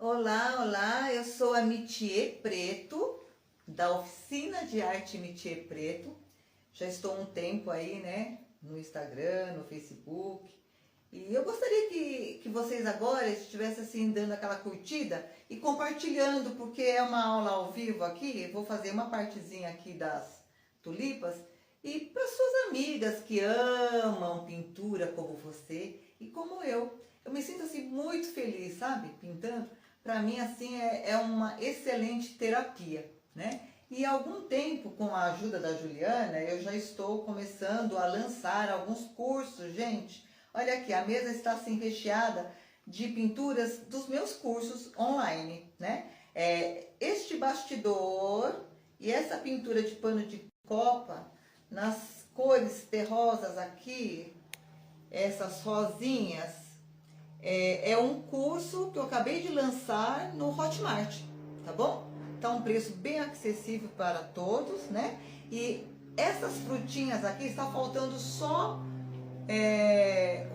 Olá, olá, eu sou a Métier Preto, da Oficina de Arte Métier Preto. Já estou um tempo aí, né, no Instagram, no Facebook. E eu gostaria que vocês agora estivessem assim, dando aquela curtida e compartilhando, porque é uma aula ao vivo aqui. Vou fazer uma partezinha aqui das tulipas. E para suas amigas que amam pintura como você e como eu. Eu me sinto assim muito feliz, sabe, pintando. Para mim, assim, é uma excelente terapia, né? E há algum tempo, com a ajuda da Juliana, eu já estou começando a lançar alguns cursos, gente. Olha aqui, a mesa está assim recheada de pinturas dos meus cursos online, né? Este bastidor e essa pintura de pano de copa, nas cores terrosas aqui, essas rosinhas, é um curso que eu acabei de lançar no Hotmart, tá bom? Tá um preço bem acessível para todos, né? E essas frutinhas aqui, está faltando só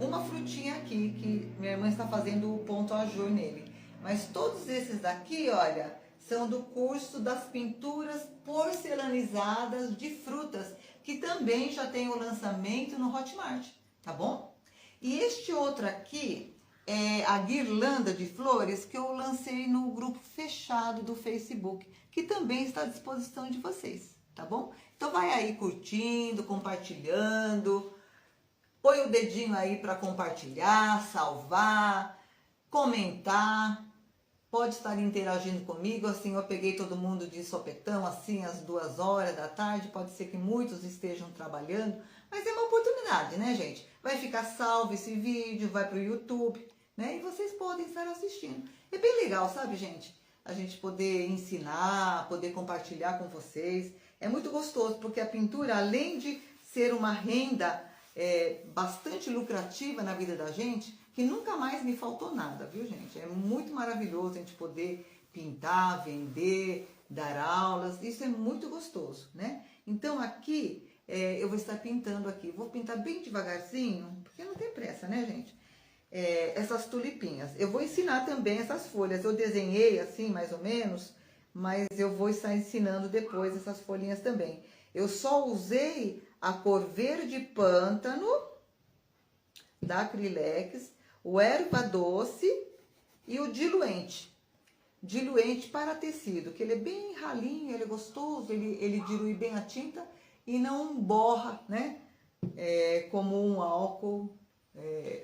uma frutinha aqui, que minha irmã está fazendo o ponto ajur nele. Mas todos esses daqui, olha, são do curso das pinturas porcelanizadas de frutas, que também já tem o lançamento no Hotmart, tá bom? E este outro aqui é a guirlanda de flores que eu lancei no grupo fechado do Facebook, que também está à disposição de vocês, tá bom? Então vai aí curtindo, compartilhando, põe o dedinho aí para compartilhar, salvar, comentar. Pode estar interagindo comigo, assim eu peguei todo mundo de sopetão, assim às 2 horas da tarde, pode ser que muitos estejam trabalhando, mas é uma oportunidade, né, gente? Vai ficar salvo esse vídeo, vai para o YouTube, né? E vocês podem estar assistindo. É bem legal, sabe, gente? A gente poder ensinar, poder compartilhar com vocês. É muito gostoso, porque a pintura, além de ser uma renda bastante lucrativa na vida da gente, que nunca mais me faltou nada, viu, gente? É muito maravilhoso a gente poder pintar, vender, dar aulas, isso é muito gostoso, né? Então aqui, eu vou estar pintando aqui, vou pintar bem devagarzinho, porque não tem pressa, né, gente? Essas tulipinhas. Eu vou ensinar também essas folhas, eu desenhei assim, mais ou menos, mas eu vou estar ensinando depois essas folhinhas também. Eu só usei a cor verde pântano da Acrylex, o erva doce e o diluente. Diluente para tecido, que ele é bem ralinho, ele é gostoso, ele dilui bem a tinta e não borra, né? Como um álcool,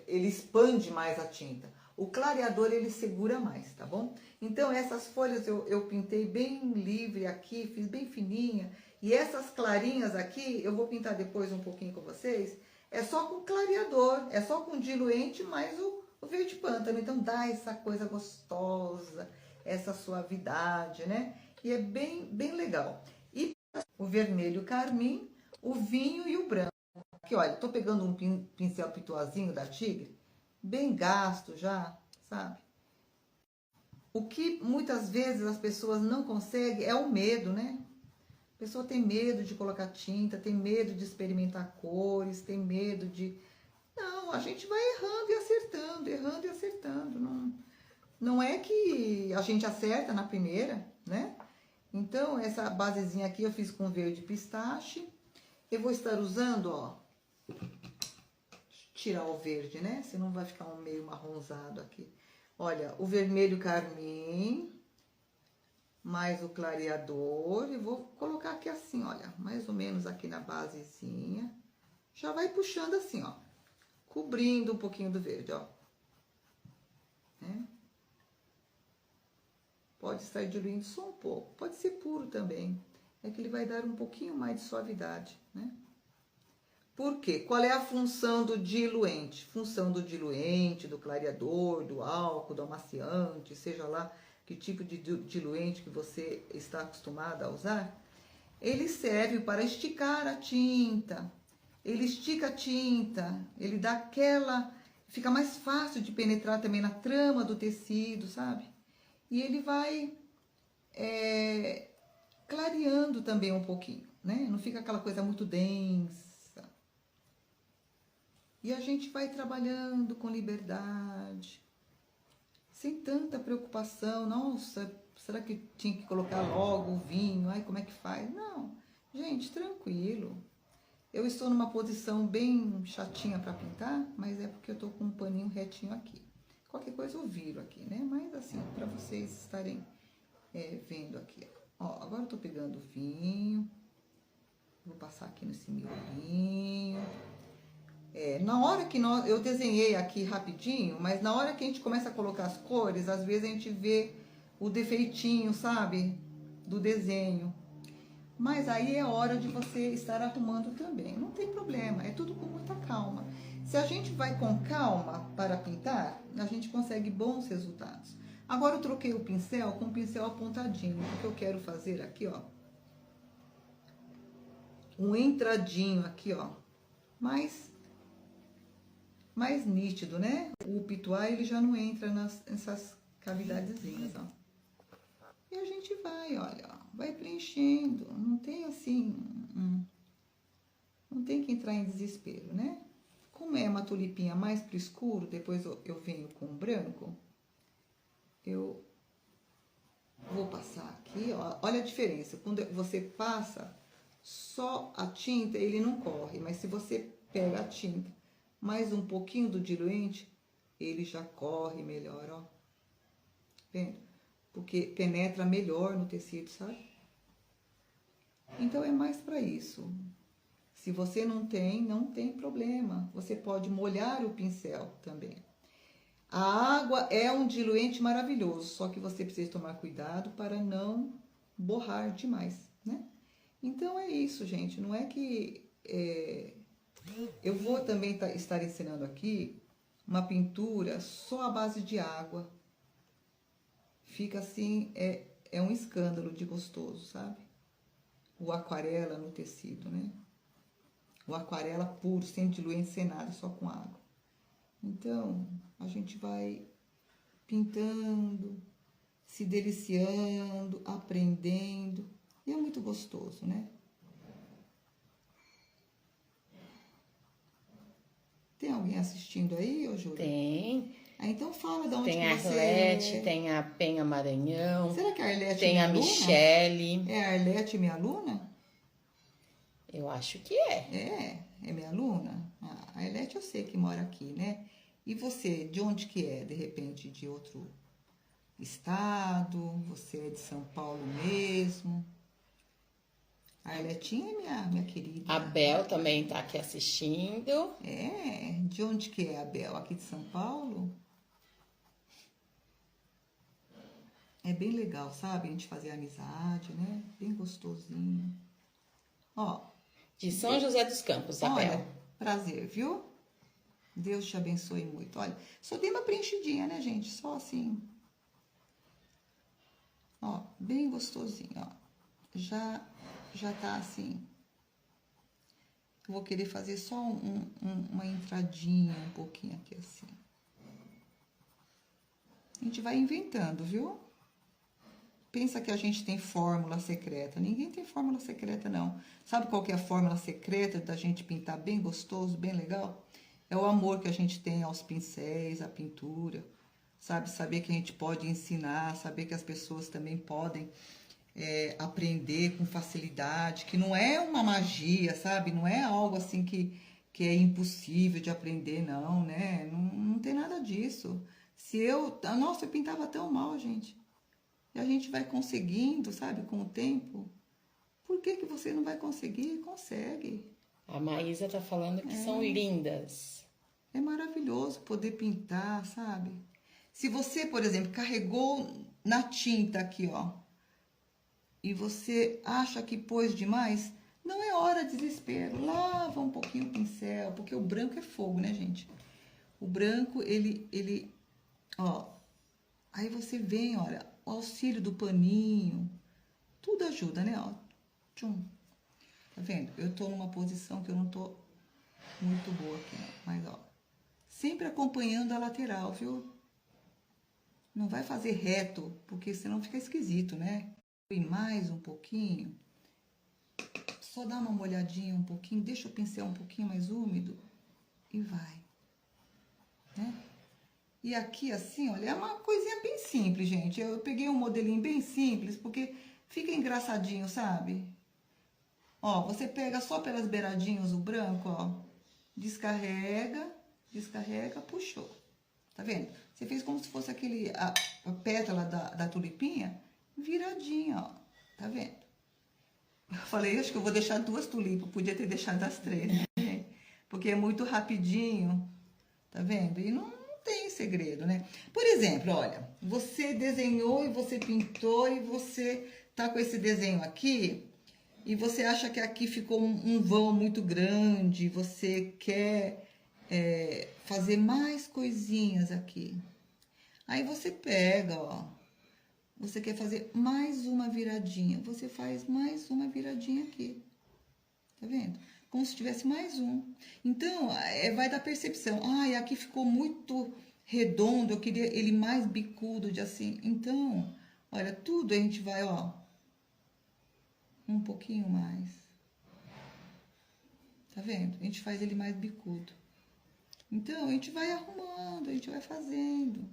ele expande mais a tinta. O clareador ele segura mais, tá bom? Então essas folhas eu pintei bem livre aqui, fiz bem fininha. E essas clarinhas aqui, eu vou pintar depois um pouquinho com vocês. É só com clareador, é só com diluente mais o verde pântano. Então dá essa coisa gostosa, essa suavidade, né? E é bem, bem legal. E o vermelho carmim, o vinho e o branco. Aqui, olha, tô pegando um pincel pitoazinho da Tigre, bem gasto já, sabe? O que muitas vezes as pessoas não conseguem é o medo, né? A pessoa tem medo de colocar tinta, tem medo de experimentar cores, tem medo de... Não, a gente vai errando e acertando, errando e acertando. Não é que a gente acerta na primeira, né? Então, essa basezinha aqui eu fiz com verde pistache. Eu vou estar usando, ó, tirar o verde, né? Senão vai ficar um meio marronzado aqui. Olha, o vermelho carmim, mais o clareador. E vou colocar aqui assim, olha, mais ou menos aqui na basezinha. Já vai puxando assim, ó, cobrindo um pouquinho do verde, ó. Né? Pode estar diluindo só um pouco, pode ser puro também. É que ele vai dar um pouquinho mais de suavidade, né? Por quê? Qual é a função do diluente? Função do diluente, do clareador, do álcool, do amaciante, seja lá que tipo de diluente que você está acostumado a usar. Ele serve para esticar a tinta. Ele estica a tinta, ele dá aquela... Fica mais fácil de penetrar também na trama do tecido, sabe? E ele vai clareando também um pouquinho, né? Não fica aquela coisa muito densa. E a gente vai trabalhando com liberdade, sem tanta preocupação. Nossa, será que tinha que colocar logo o vinho? Ai, como é que faz? Não, gente, tranquilo. Eu estou numa posição bem chatinha para pintar, mas é porque eu tô com um paninho retinho aqui. Qualquer coisa eu viro aqui, né? Mas assim, para vocês estarem vendo aqui. Ó, agora eu tô pegando o vinho. Vou passar aqui nesse miolinho. Na hora que eu desenhei aqui rapidinho, mas na hora que a gente começa a colocar as cores, às vezes a gente vê o defeitinho, sabe? Do desenho. Mas aí é hora de você estar arrumando também. Não tem problema, é tudo com muita calma. Se a gente vai com calma para pintar, a gente consegue bons resultados. Agora eu troquei o pincel com o pincel apontadinho, porque eu quero fazer aqui, ó, um entradinho aqui, ó, mais nítido, né? O pituá, ele já não entra nessas cavidadezinhas, ó. E a gente vai, olha, ó, vai preenchendo, não tem assim, não tem que entrar em desespero, né? Como é uma tulipinha mais pro escuro, depois eu venho com branco, eu vou passar aqui, ó, olha a diferença, quando você passa só a tinta, ele não corre, mas se você pega a tinta, mais um pouquinho do diluente, ele já corre melhor, ó, vendo? Porque penetra melhor no tecido, sabe? Então, é mais para isso. Se você não tem problema. Você pode molhar o pincel também. A água é um diluente maravilhoso, só que você precisa tomar cuidado para não borrar demais, né? Então, é isso, gente. Não é que... eu vou também estar ensinando aqui uma pintura só à base de água. Fica assim, é um escândalo de gostoso, sabe? O aquarela no tecido, né? O aquarela puro, sem diluente, sem nada, só com água. Então, a gente vai pintando, se deliciando, aprendendo. E é muito gostoso, né? Tem alguém assistindo aí, ô Júlia? Tem. Então fala de onde Tem que a você Arlete, tem a Penha Maranhão. Será que a Arlete tem é minha a aluna? Michele. É a Arlete minha aluna? Eu acho que é. É minha aluna? A Arlete eu sei que mora aqui, né? E você, de onde que é? De repente, de outro estado? Você é de São Paulo mesmo? A Arletinha é minha querida. A Bel também tá aqui assistindo. De onde que é a Bel? Aqui de São Paulo? É bem legal, sabe? A gente fazer amizade, né? Bem gostosinho. Ó. De São José dos Campos, a Bel. Olha, prazer, viu? Deus te abençoe muito. Olha, só dei uma preenchidinha, né, gente? Só assim. Ó, bem gostosinho, ó. Já tá assim. Eu vou querer fazer só uma entradinha, um pouquinho aqui assim. A gente vai inventando, viu? Pensa que a gente tem fórmula secreta. Ninguém tem fórmula secreta, não. Sabe qual que é a fórmula secreta da gente pintar bem gostoso, bem legal? É o amor que a gente tem aos pincéis, à pintura. Sabe? Saber que a gente pode ensinar, saber que as pessoas também podem aprender com facilidade, que não é uma magia, sabe? Não é algo assim que é impossível de aprender, não, né? Não tem nada disso. Nossa, eu pintava tão mal, gente. E a gente vai conseguindo, sabe, com o tempo. Por que você não vai conseguir? Consegue. A Maísa tá falando que são lindas. É maravilhoso poder pintar, sabe? Se você, por exemplo, carregou na tinta aqui, ó, e você acha que pôs demais, não é hora de desespero. Lava um pouquinho o pincel, porque o branco é fogo, né, gente? O branco, ele ó, aí você vem, olha, o auxílio do paninho, tudo ajuda, né, ó. Tchum. Tá vendo? Eu tô numa posição que eu não tô muito boa aqui, né? Mas, ó, sempre acompanhando a lateral, viu? Não vai fazer reto, porque senão fica esquisito, né? E mais um pouquinho, só dá uma molhadinha um pouquinho, deixa o pincel um pouquinho mais úmido e vai, né? E aqui, assim, olha, é uma coisinha bem simples, gente. Eu peguei um modelinho bem simples, porque fica engraçadinho, sabe? Ó, você pega só pelas beiradinhas o branco, ó. Descarrega, descarrega, puxou. Tá vendo? Você fez como se fosse a pétala da tulipinha viradinha, ó. Tá vendo? Eu falei, acho que eu vou deixar 2 tulipas. Podia ter deixado as 3, né? Porque é muito rapidinho. Tá vendo? E não tem segredo, né? Por exemplo, olha, você desenhou e você pintou e você tá com esse desenho aqui e você acha que aqui ficou um vão muito grande, você quer fazer mais coisinhas aqui. Aí você pega, ó, você quer fazer mais uma viradinha, você faz mais uma viradinha aqui, tá vendo? Como se tivesse mais um. Então, vai dar percepção. Ai, aqui ficou muito redondo, eu queria ele mais bicudo de assim. Então, olha, tudo a gente vai, ó, um pouquinho mais. Tá vendo? A gente faz ele mais bicudo. Então, a gente vai arrumando, a gente vai fazendo.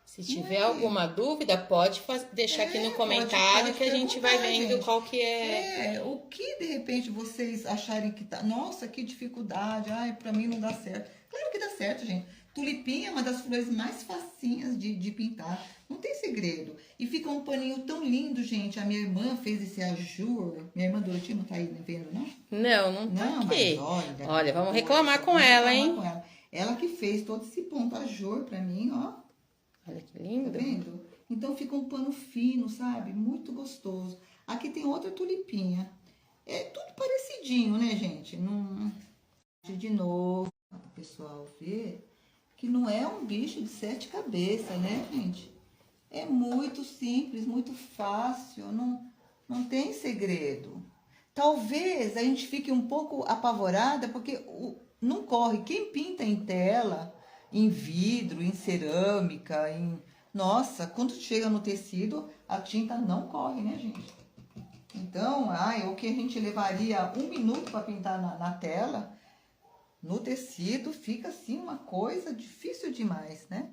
Se tiver alguma dúvida, pode deixar aqui no comentário que a gente vai vendo, gente, qual que é. O que de repente vocês acharem que tá. Nossa, que dificuldade. Ai, pra mim não dá certo. Claro que dá certo, gente. Tulipinha é uma das flores mais facinhas de pintar. Não tem segredo. E fica um paninho tão lindo, gente. A minha irmã fez esse ajur. Minha irmã Dorotinha não tá aí vendo, não? Não tá aqui. Mas olha, vamos reclamar com ela, hein? Ela que fez todo esse ponto ajur pra mim, ó. Olha que lindo. Tá vendo? Então fica um pano fino, sabe? Muito gostoso. Aqui tem outra tulipinha. É tudo parecidinho, né, gente? Não... De novo, para o pessoal ver que não é um bicho de 7 cabeças, né, gente? É muito simples, muito fácil, não tem segredo. Talvez a gente fique um pouco apavorada porque não corre. Quem pinta em tela, em vidro, em cerâmica, Nossa, quando chega no tecido, a tinta não corre, né, gente? Então, o que a gente levaria 1 minuto para pintar na tela, no tecido, fica assim uma coisa difícil demais, né?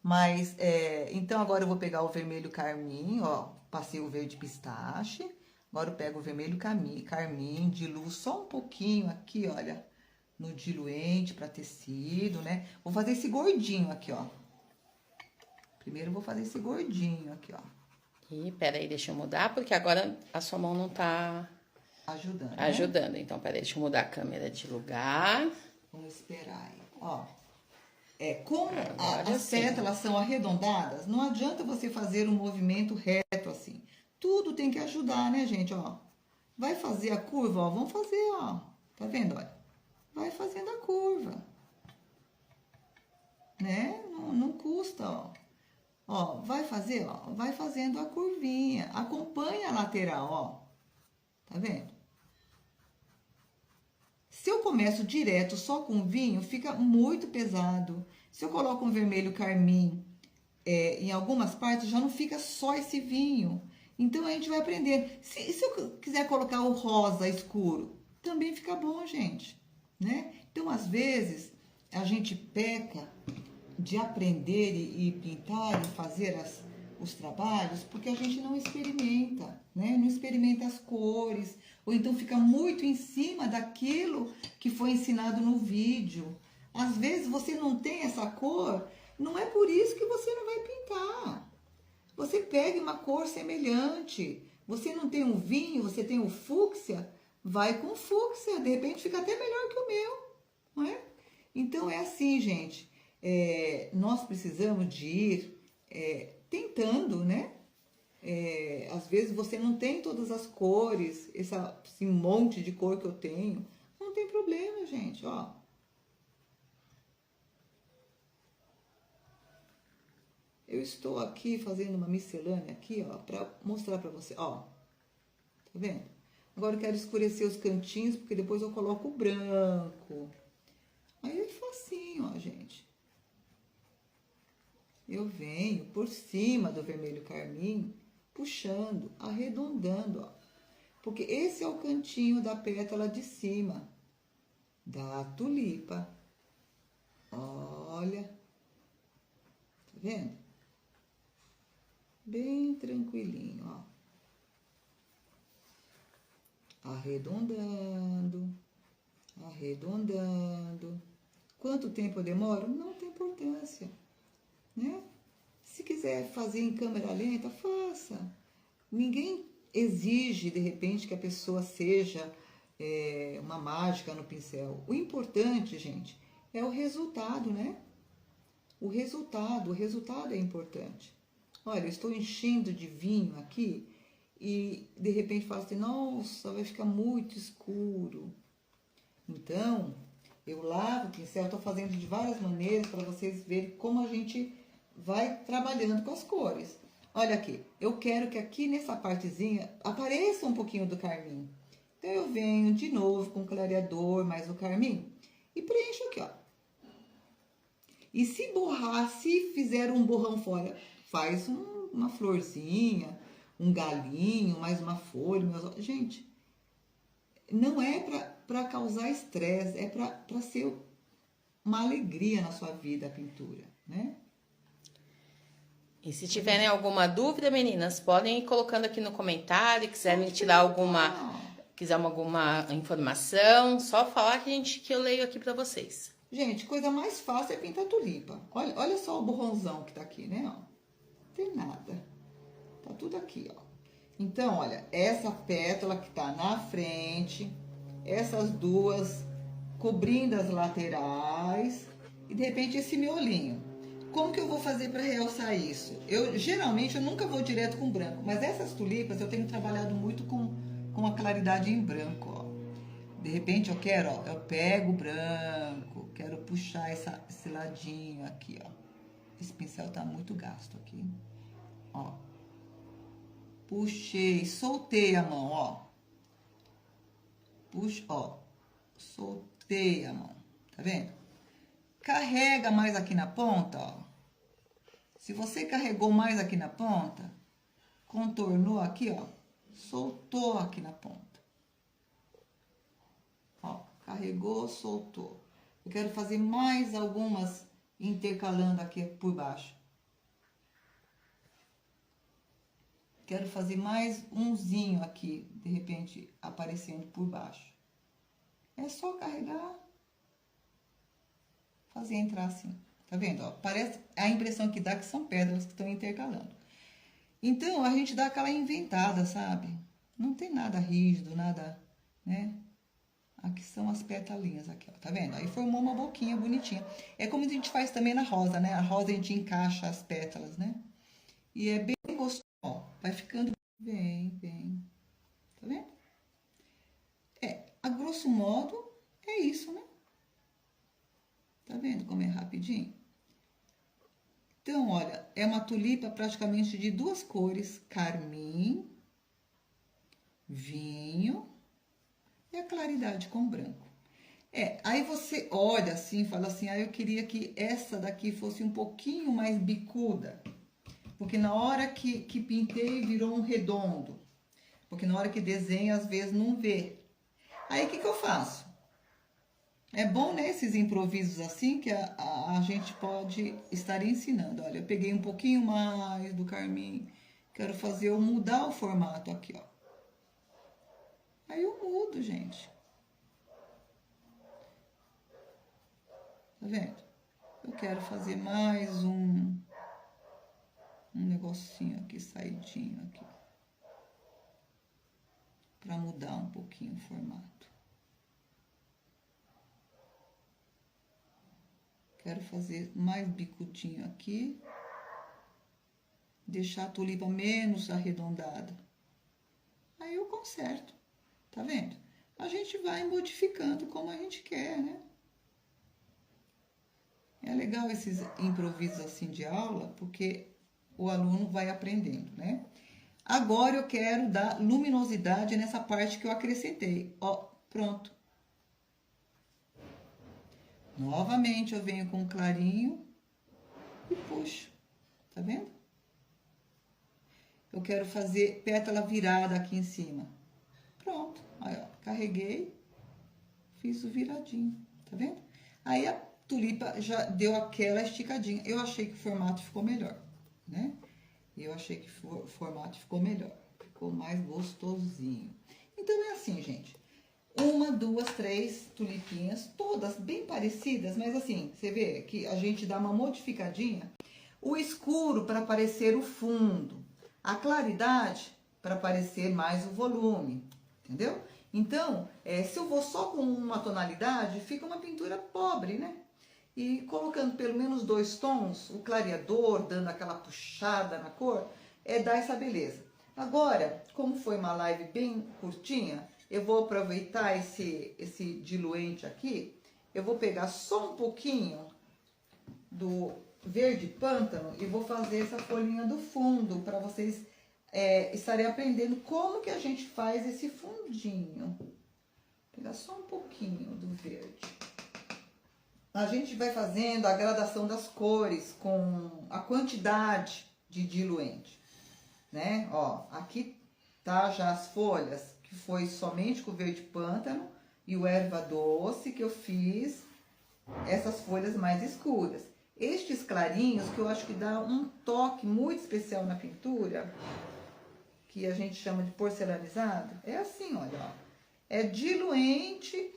Mas, então agora eu vou pegar o vermelho carmim, ó, passei o verde pistache, agora eu pego o vermelho carmim, diluo só um pouquinho aqui, olha, no diluente para tecido, né? Vou fazer esse gordinho aqui, ó. Primeiro eu vou fazer esse gordinho aqui, ó. E peraí, deixa eu mudar, porque agora a sua mão não tá ajudando. Né? Então, peraí, deixa eu mudar a câmera de lugar. Vamos esperar aí, ó. Como as pétalas são arredondadas, não adianta você fazer um movimento reto assim. Tudo tem que ajudar, né, gente, ó. Vai fazer a curva, ó, vamos fazer, ó. Tá vendo, olha? Vai fazendo a curva. Né? Não custa, ó. Ó, vai fazer, ó, vai fazendo a curvinha. Acompanha a lateral, ó. Tá vendo? Se eu começo direto só com vinho, fica muito pesado. Se eu coloco um vermelho carmim em algumas partes, já não fica só esse vinho. Então, a gente vai aprender. Se eu quiser colocar o rosa escuro, também fica bom, gente. Né? Então, às vezes, a gente peca de aprender e pintar e fazer os trabalhos porque a gente não experimenta, né? Não experimenta as cores, ou então fica muito em cima daquilo que foi ensinado no vídeo. Às vezes você não tem essa cor, não é por isso que você não vai pintar. Você pega uma cor semelhante, você não tem um vinho, você tem o fúcsia, vai com fúcsia, de repente fica até melhor que o meu, não é? Então é assim, gente. Nós precisamos de ir tentando, né? Às vezes você não tem todas as cores, esse monte de cor que eu tenho. Não tem problema, gente, ó. Eu estou aqui fazendo uma miscelânea aqui, ó, para mostrar para você, ó. Tá vendo? Agora eu quero escurecer os cantinhos, porque depois eu coloco o branco. Aí é facinho, ó, gente. Eu venho por cima do vermelho carmim, puxando, arredondando, ó. Porque esse é o cantinho da pétala de cima da tulipa. Olha. vendo? Bem tranquilinho, ó. Arredondando, arredondando. Quanto tempo eu demoro? Não tem importância, né? Se quiser fazer em câmera lenta, faça. Ninguém exige, de repente, que a pessoa seja uma mágica no pincel. O importante, gente, é o resultado, né? O resultado é importante. Olha, eu estou enchendo de vinho aqui e, de repente, falo assim, nossa, vai ficar muito escuro. Então, eu lavo o pincel, estou fazendo de várias maneiras para vocês verem como a gente vai trabalhando com as cores. Olha aqui, eu quero que aqui nessa partezinha apareça um pouquinho do carmim. Então, eu venho de novo com o clareador mais o carmim e preencho aqui, ó. E se borrar, se fizer um borrão fora, faz uma florzinha, um galinho, mais uma folha. Gente, não é para causar estresse, é para ser uma alegria na sua vida a pintura, né? E se tiverem alguma dúvida, meninas, podem ir colocando aqui no comentário, quiserem tirar alguma informação, só falar que eu leio aqui para vocês. Gente, coisa mais fácil é pintar tulipa. Olha só o borrãozão que tá aqui, né? Ó. Não tem nada. Tá tudo aqui, ó. Então, olha, essa pétala que tá na frente, essas duas cobrindo as laterais e, de repente, esse miolinho. Como que eu vou fazer para realçar isso? Geralmente, eu nunca vou direto com branco, mas essas tulipas eu tenho trabalhado muito com a claridade em branco, ó. De repente, eu pego o branco, quero puxar esse ladinho aqui, ó. Esse pincel tá muito gasto aqui, ó. Puxei, soltei a mão, ó. Puxa, ó. Soltei a mão, tá vendo? Carrega mais aqui na ponta, ó. Se você carregou mais aqui na ponta, contornou aqui, ó. Soltou aqui na ponta. Ó, carregou, soltou. Eu quero fazer mais algumas intercalando aqui por baixo. Quero fazer mais umzinho aqui, de repente, aparecendo por baixo. É só carregar, fazer entrar assim. Tá vendo? Ó, parece, a impressão que dá que são pétalas que estão intercalando. Então, a gente dá aquela inventada, sabe? Não tem nada rígido, nada, né? Aqui são as petalinhas, aqui, ó, tá vendo? Aí formou uma boquinha bonitinha. É como a gente faz também na rosa, né? A rosa a gente encaixa as pétalas, né? E é bem gostoso, ó, vai ficando bem, tá vendo? A grosso modo, é isso, né? Tá vendo como é rapidinho? Então, olha, é uma tulipa praticamente de duas cores, carmim, vinho e a claridade com branco. Aí você olha assim, fala assim, eu queria que essa daqui fosse um pouquinho mais bicuda, porque na hora que pintei virou um redondo, porque na hora que desenha às vezes não vê. Aí o que eu faço? É bom, né, esses improvisos assim, que a gente pode estar ensinando. Olha, eu peguei um pouquinho mais do carmim, quero fazer eu mudar o formato aqui, ó. Aí eu mudo, gente. Tá vendo? Eu quero fazer mais um negocinho aqui, saidinho aqui. Pra mudar um pouquinho o formato. Quero fazer mais bicudinho aqui. Deixar a tulipa menos arredondada. Aí eu conserto. Tá vendo? A gente vai modificando como a gente quer, né? É legal esses improvisos assim de aula, porque o aluno vai aprendendo, né? Agora eu quero dar luminosidade nessa parte que eu acrescentei. Ó, pronto. Novamente eu venho com clarinho e puxo. Tá vendo? Eu quero fazer pétala virada aqui em cima. Pronto. Aí, ó, carreguei, fiz o viradinho. Tá vendo? Aí tulipa já deu aquela esticadinha. Eu achei que o formato ficou melhor, né? Eu achei que o formato ficou melhor. Ficou mais gostosinho. Então, é assim, gente. 1, 2, 3 tulipinhas, todas bem parecidas, mas assim, você vê que a gente dá uma modificadinha. O escuro para parecer o fundo, a claridade para parecer mais o volume, entendeu? Então, se eu vou só com uma tonalidade, fica uma pintura pobre, né? E colocando pelo menos 2 tons, o clareador dando aquela puxada na cor, dá essa beleza. Agora, como foi uma live bem curtinha, eu vou aproveitar esse diluente aqui, eu vou pegar só um pouquinho do verde pântano e vou fazer essa folhinha do fundo para vocês estarem aprendendo como que a gente faz esse fundinho. Vou pegar só um pouquinho do verde. A gente vai fazendo a gradação das cores com a quantidade de diluente, né? Ó, aqui tá já as folhas, que foi somente com o verde pântano e o erva doce que eu fiz essas folhas mais escuras. Estes clarinhos, que eu acho que dá um toque muito especial na pintura, que a gente chama de porcelanizado, é assim, olha, ó. É diluente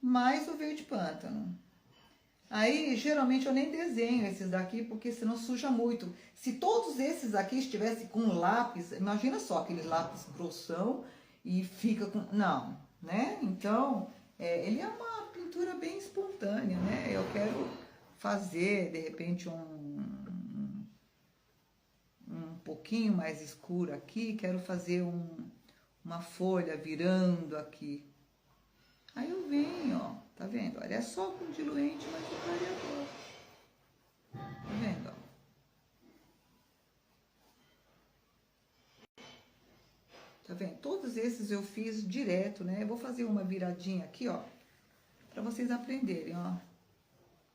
mais o verde pântano. Aí, geralmente, eu nem desenho esses daqui, porque senão suja muito. Se todos esses aqui estivessem com lápis, imagina só, aquele lápis grossão e fica com... Não, né? Então, ele é uma pintura bem espontânea, né? Eu quero fazer, de repente, um pouquinho mais escuro aqui, quero fazer uma folha virando aqui. Aí eu venho, ó, tá vendo? Olha, é só com diluente, mas o clareador. Tá vendo, ó? Tá vendo? Todos esses eu fiz direto, né? Eu vou fazer uma viradinha aqui, ó, pra vocês aprenderem, ó.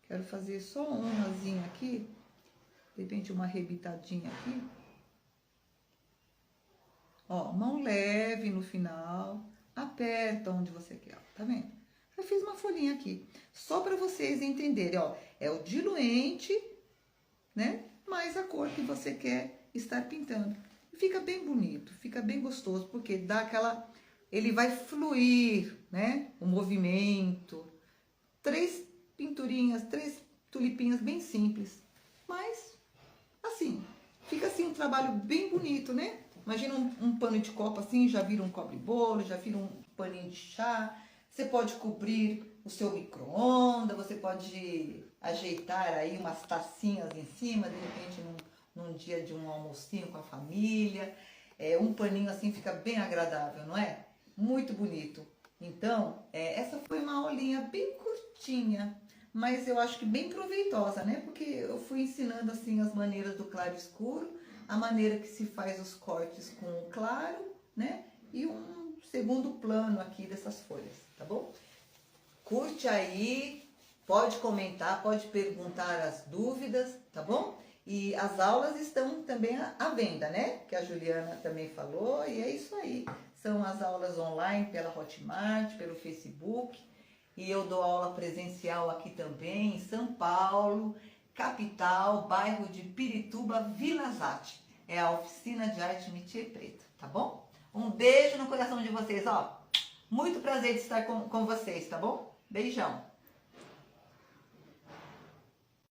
Quero fazer só umazinha aqui, de repente uma rebitadinha aqui. Ó, mão leve no final, aperta onde você quer, ó, tá vendo? Eu fiz uma folhinha aqui, só para vocês entenderem, ó, é o diluente, né, mais a cor que você quer estar pintando. Fica bem bonito, fica bem gostoso, porque dá aquela, ele vai fluir, né, o movimento. 3 pinturinhas, 3 tulipinhas bem simples, mas, assim, fica assim um trabalho bem bonito, né? Imagina um pano de copa assim, já vira um cobre-bolo, já vira um paninho de chá. Você pode cobrir o seu micro-ondas, você pode ajeitar aí umas tacinhas em cima, de repente num dia de um almocinho com a família. Um paninho assim fica bem agradável, não é? Muito bonito. Então, essa foi uma aulinha bem curtinha, mas eu acho que bem proveitosa, né? Porque eu fui ensinando assim as maneiras do claro e escuro, a maneira que se faz os cortes com o claro, né? E um segundo plano aqui dessas folhas, tá bom? Curte aí, pode comentar, pode perguntar as dúvidas, tá bom? E as aulas estão também à venda, né? Que a Juliana também falou, e é isso aí. São as aulas online pela Hotmart, pelo Facebook. E eu dou aula presencial aqui também, em São Paulo, capital, bairro de Pirituba, Vila Zate. É a oficina de arte Métier Preto, tá bom? Um beijo no coração de vocês, ó. Muito prazer de estar com vocês, tá bom? Beijão.